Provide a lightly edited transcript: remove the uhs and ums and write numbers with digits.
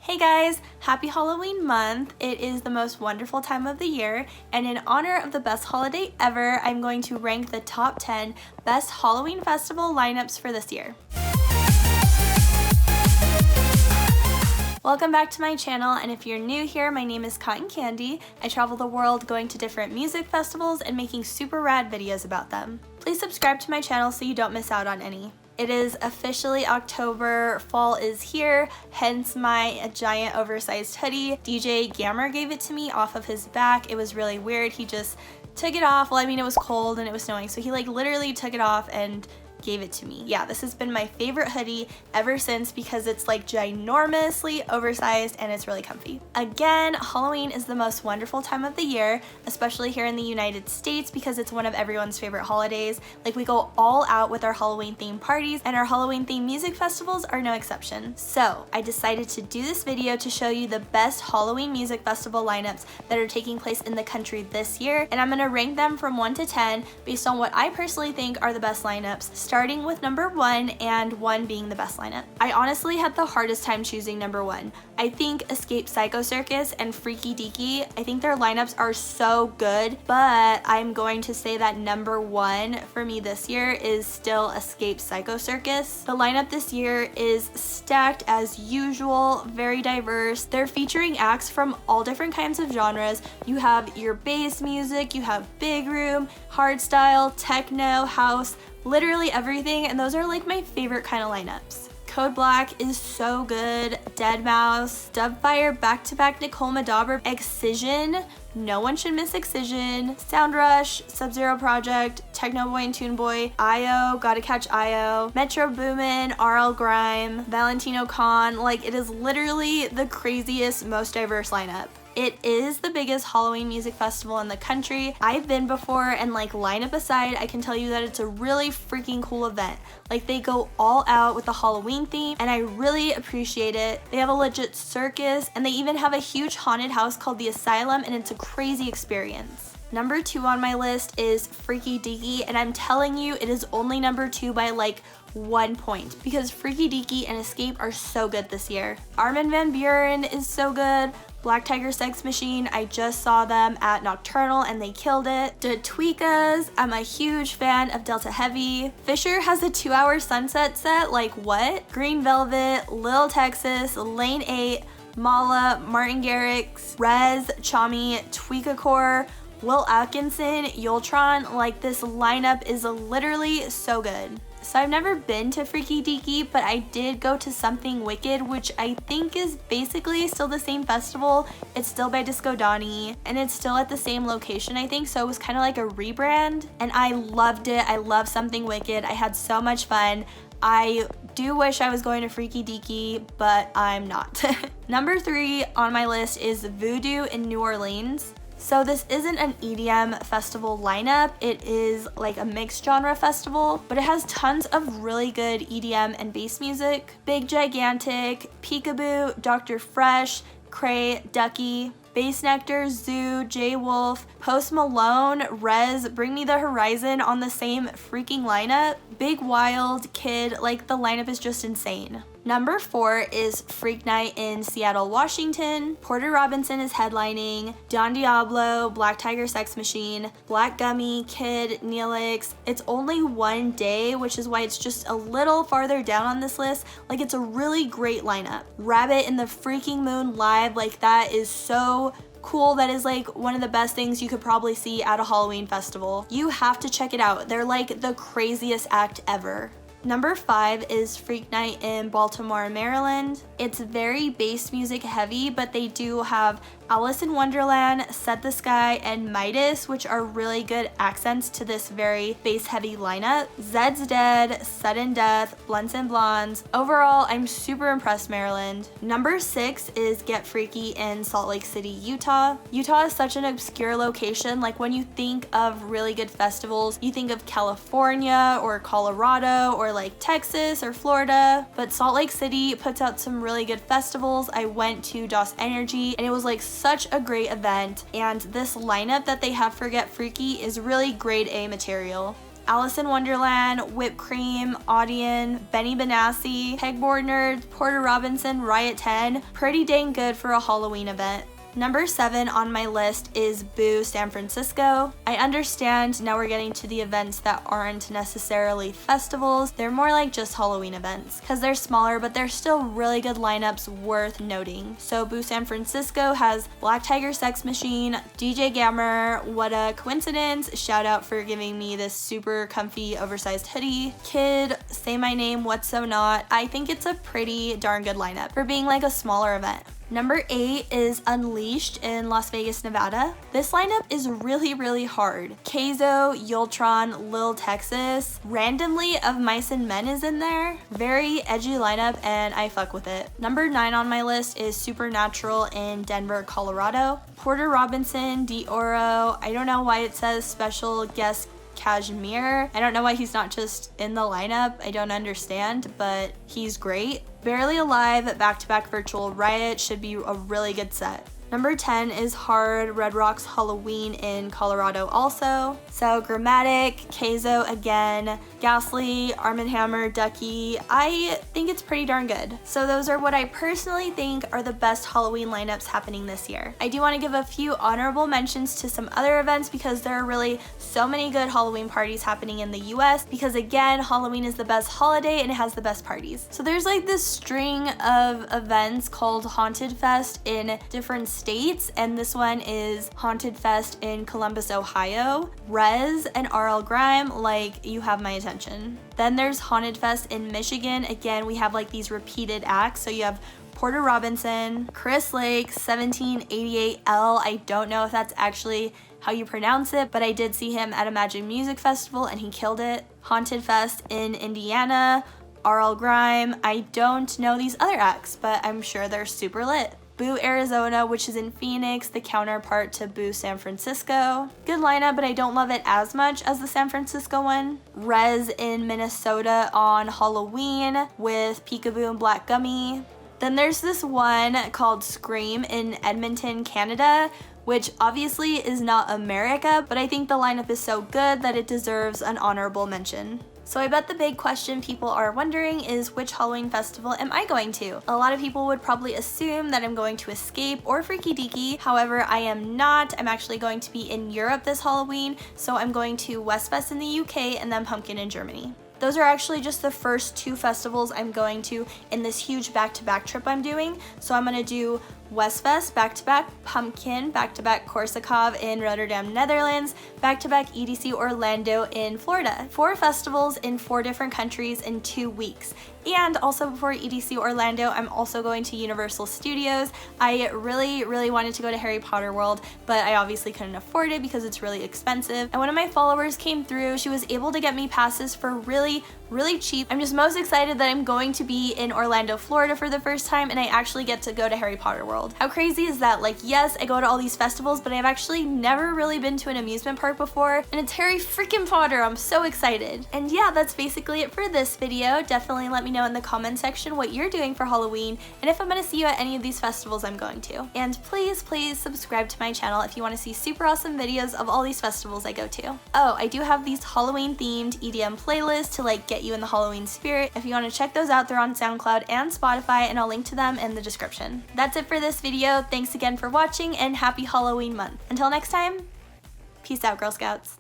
Hey guys, happy Halloween month. It is the most wonderful time of the year, and in honor of the best holiday ever, I'm going to rank the top 10 best Halloween festival lineups for this year. Welcome back to my channel, and if you're new here, my name is Cotton Candy. I travel the world going to different music festivals and making super rad videos about them. Please subscribe to my channel so you don't miss out on any. It is officially October, fall is here, hence my giant oversized hoodie. DJ Gammer gave it to me off of his back. It was really weird. He just took it off. Well, I mean, it was cold and it was snowing, so he like literally took it off and gave it to me. Yeah, this has been my favorite hoodie ever since because it's like ginormously oversized and it's really comfy. Again, Halloween is the most wonderful time of the year, especially here in the United States because it's one of everyone's favorite holidays. Like, we go all out with our Halloween themed parties, and our Halloween themed music festivals are no exception. So I decided to do this video to show you the best Halloween music festival lineups that are taking place in the country this year, and I'm gonna rank them from 1 to 10 based on what I personally think are the best lineups, starting with number 1 and 1 being the best lineup. I honestly had the hardest time choosing number 1. I think Psycho Circus and Freaky Deaky, I think their lineups are so good, but I'm going to say that number 1 for me this year is still Psycho Circus. The lineup this year is stacked as usual, very diverse. They're featuring acts from all different kinds of genres. You have your bass music, you have big room, hardstyle, techno, house, literally everything, and those are like my favorite kind of lineups. Code Black is so good, Deadmau5, Dubfire, back-to-back Nicole Madaber, Excision, no one should miss Excision, Soundrush, Sub-Zero Project, Techno Boy and Toon Boy, IO, Gotta Catch IO, Metro Boomin, RL Grime, Valentino Khan. Like, it is literally the craziest, most diverse lineup. It is the biggest Halloween music festival in the country. I've been before, and like, lineup aside, I can tell you that it's a really freaking cool event. Like, they go all out with the Halloween theme, and I really appreciate it. They have a legit circus, and they even have a huge haunted house called the Asylum, and it's a crazy experience. Number 2 on my list is Freaky Deaky, and I'm telling you, it is only number 2 by like 1 point because Freaky Deaky and Escape are so good this year. Armin van Buuren is so good. Black Tiger Sex Machine, I just saw them at Nocturnal and they killed it. The Tweekas, I'm a huge fan of Delta Heavy. Fisher has a 2-hour sunset set, like what? Green Velvet, Lil Texas, Lane 8, Mala, Martin Garrix, Rez, Chami, Tweekacore, Will Atkinson, Yultron. Like, this lineup is literally so good. So I've never been to Freaky Deaky, but I did go to Something Wicked, which I think is basically still the same festival. It's still by Disco Donnie, and it's still at the same location, I think, so it was kind of like a rebrand, and I loved it. I love Something Wicked. I had so much fun. I do wish I was going to Freaky Deaky, but I'm not. Number 3 on my list is Voodoo in New Orleans. So this isn't an EDM festival lineup, it is like a mixed genre festival, but it has tons of really good EDM and bass music. Big Gigantic, Peekaboo, Dr. Fresh, Cray, Deaky, Bass Nectar, Zoo, J Wolf, Post Malone, Rez, Bring Me the Horizon on the same freaking lineup. Big Wild, Kid, like, the lineup is just insane. Number 4 is Freak Night in Seattle, Washington. Porter Robinson is headlining. Don Diablo, Black Tiger Sex Machine, Black Gummy, Kid, Neelix. It's only 1 day, which is why it's just a little farther down on this list. Like, it's a really great lineup. Rabbit in the Freaking Moon live, like, that is so cool. That is like one of the best things you could probably see at a Halloween festival. You have to check it out. They're like the craziest act ever. Number 5 is Freak Night in Baltimore, Maryland. It's very bass music heavy, but they do have Alice in Wonderland, Set the Sky, and Midas, which are really good accents to this very bass heavy lineup. Zed's Dead, Sudden Death, Blunts and Blondes. Overall, I'm super impressed, Maryland. Number 6 is Get Freaky in Salt Lake City, Utah. Utah is such an obscure location. Like, when you think of really good festivals, you think of California or Colorado or like Texas or Florida, but Salt Lake City puts out some really good festivals. I went to DOS Energy and it was like such a great event, and this lineup that they have for Get Freaky is really grade A material. Alice in Wonderland, Whipped Cream, Audion, Benny Benassi, Pegboard Nerds, Porter Robinson, Riot 10. Pretty dang good for a Halloween event. Number 7 on my list is Boo San Francisco. I understand now we're getting to the events that aren't necessarily festivals. They're more like just Halloween events because they're smaller, but they're still really good lineups worth noting. So Boo San Francisco has Black Tiger Sex Machine, DJ Gammer, What a Coincidence, shout out for giving me this super comfy oversized hoodie, Kid, Say My Name, What's So Not. I think it's a pretty darn good lineup for being like a smaller event. Number 8 is Unleashed in Las Vegas, Nevada. This lineup is really hard. Keizo, Yultron, Lil Texas, randomly Of Mice and Men is in there. Very edgy lineup and I fuck with it. Number 9 on my list is Supernatural in Denver, Colorado. Porter Robinson, D'Oro. I don't know why it says special guest Cashmere. I don't know why he's not just in the lineup. I don't understand, but he's great. Barely Alive, Back-to-Back Virtual Riot should be a really good set. Number 10 is Hard Red Rocks Halloween in Colorado also. So Grammatic, Keizo again, Ghastly, Arm & Hammer, Deaky. I think it's pretty darn good. So those are what I personally think are the best Halloween lineups happening this year. I do want to give a few honorable mentions to some other events because there are really so many good Halloween parties happening in the US because again, Halloween is the best holiday and it has the best parties. So there's like this string of events called Haunted Fest in different states, and this one is Haunted Fest in Columbus, Ohio. Rez and RL Grime, like, you have my attention. Then there's Haunted Fest in Michigan. Again, we have like these repeated acts, so you have Porter Robinson, Chris Lake, 1788L. I don't know if that's actually how you pronounce it, but I did see him at a Magic Music Festival and he killed it. Haunted Fest in Indiana, RL Grime. I don't know these other acts, but I'm sure they're super lit. Boo Arizona, which is in Phoenix, the counterpart to Boo San Francisco. Good lineup, but I don't love it as much as the San Francisco one. Rez in Minnesota on Halloween with Peekaboo and Black Gummy. Then there's this one called Scream in Edmonton, Canada, which obviously is not America, but I think the lineup is so good that it deserves an honorable mention. So I bet the big question people are wondering is which Halloween festival am I going to? A lot of people would probably assume that I'm going to Escape or Freaky Deaky. However, I am not. I'm actually going to be in Europe this Halloween, so I'm going to Westfest in the UK and then Pumpkin in Germany. Those are actually just the first 2 festivals I'm going to in this huge back-to-back trip I'm doing. So I'm gonna do Westfest, back-to-back Pumpkin, back-to-back Korsakov in Rotterdam, Netherlands, back-to-back EDC Orlando in Florida. 4 festivals in 4 different countries in 2 weeks. And also before EDC Orlando, I'm also going to Universal Studios. I really wanted to go to Harry Potter World, but I obviously couldn't afford it because it's really expensive. And one of my followers came through. She was able to get me passes for really cheap. I'm just most excited that I'm going to be in Orlando, Florida for the first time, and I actually get to go to Harry Potter World. How crazy is that? Like, yes, I go to all these festivals, but I've actually never really been to an amusement park before, and it's Harry freaking Potter. I'm so excited. And yeah, that's basically it for this video. Definitely let me know in the comment section what you're doing for Halloween, and if I'm gonna see you at any of these festivals I'm going to. And please subscribe to my channel if you want to see super awesome videos of all these festivals I go to. Oh, I do have these Halloween themed EDM playlists to like get you in the Halloween spirit. If you want to check those out, they're on SoundCloud and Spotify, and I'll link to them in the description. That's it for this video. Thanks again for watching, and happy Halloween month. Until next time, peace out, Girl Scouts.